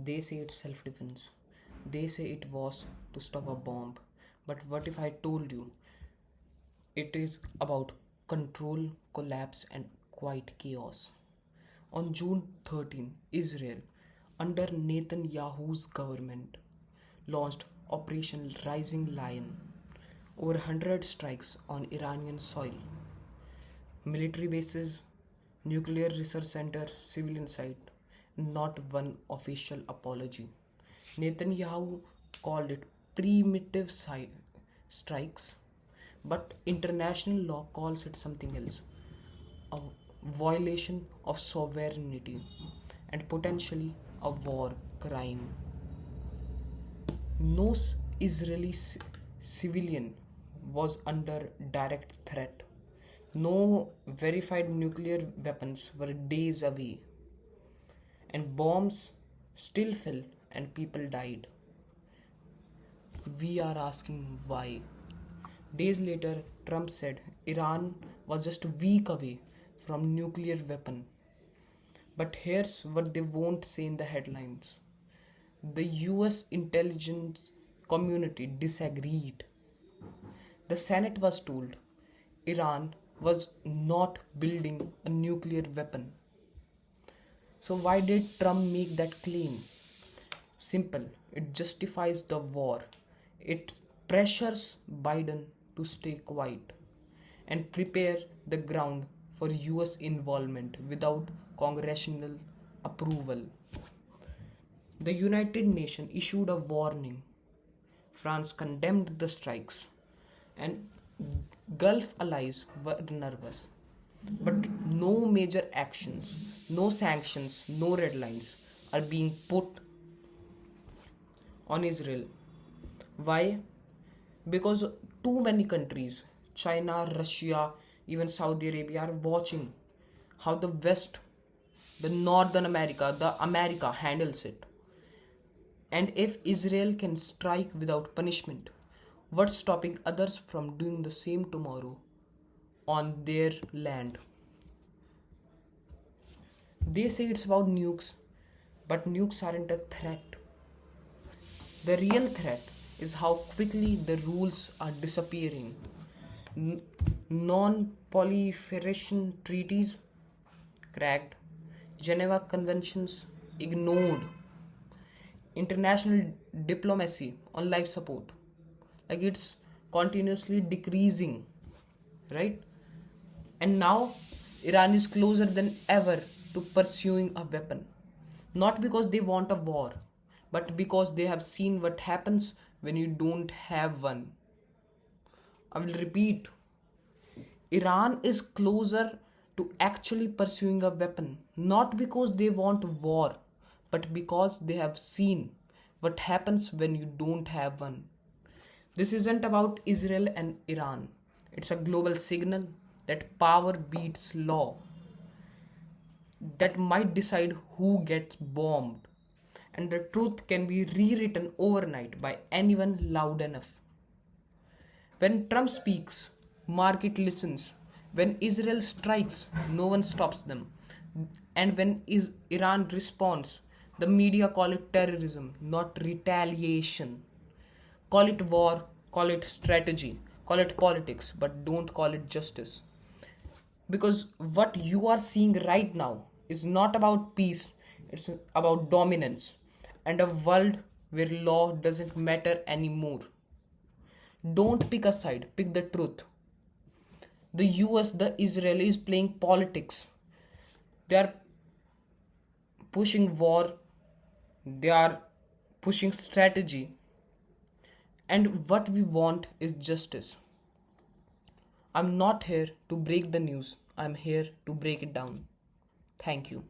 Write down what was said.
They say it's self defense. They say it was to stop a bomb. But what if I told you it is about control, collapse, and quiet chaos? On June 13, Israel, under Netanyahu's government, launched Operation Rising Lion. Over 100 strikes on Iranian soil. Military bases, nuclear research centers, civilian site, not one official apology. Netanyahu called it primitive strikes, but international law calls it something else, a violation of sovereignty and potentially a war crime. No Israeli civilian was under direct threat. No verified nuclear weapons were days away, and bombs still fell and people died. We are asking why. Days later, Trump said Iran was just a week away from nuclear weapon. But here's what they won't say in the headlines. The US intelligence community disagreed. The Senate was told Iran was not building a nuclear weapon. So why did Trump make that claim? Simple. It justifies the war. It pressures Biden to stay quiet and prepare the ground for US involvement without congressional approval. The United Nations issued a warning. France condemned the strikes, and Gulf allies were nervous. But no major actions, no sanctions, no red lines are being put on Israel. Why? Because too many countries, China, Russia, even Saudi Arabia, are watching how the West, the Northern America, the America handles it. And if Israel can strike without punishment, what's stopping others from doing the same tomorrow on their land? They say it's about nukes, but nukes aren't a threat. The real threat is how quickly the rules are disappearing. Non-proliferation treaties cracked, Geneva Conventions ignored, international diplomacy on life support, like it's continuously decreasing, right? And now Iran is closer than ever to pursuing a weapon, not because they want a war, but because they have seen what happens when you don't have one. I will repeat, Iran is closer to actually pursuing a weapon, not because they want war, but because they have seen what happens when you don't have one. This isn't about Israel and Iran. It's a global signal that power beats law, that might decide who gets bombed, and the truth can be rewritten overnight by anyone loud enough. When Trump speaks, market listens. When Israel strikes, no one stops them. And when Iran responds, the media call it terrorism, not retaliation. Call it war, call it strategy, call it politics, but don't call it justice. Because what you are seeing right now is not about peace, it's about dominance and a world where law doesn't matter anymore. Don't pick a side, pick the truth. The US, the Israelis playing politics. They are pushing war, they are pushing strategy, and what we want is justice. I'm not here to break the news, I'm here to break it down. Thank you.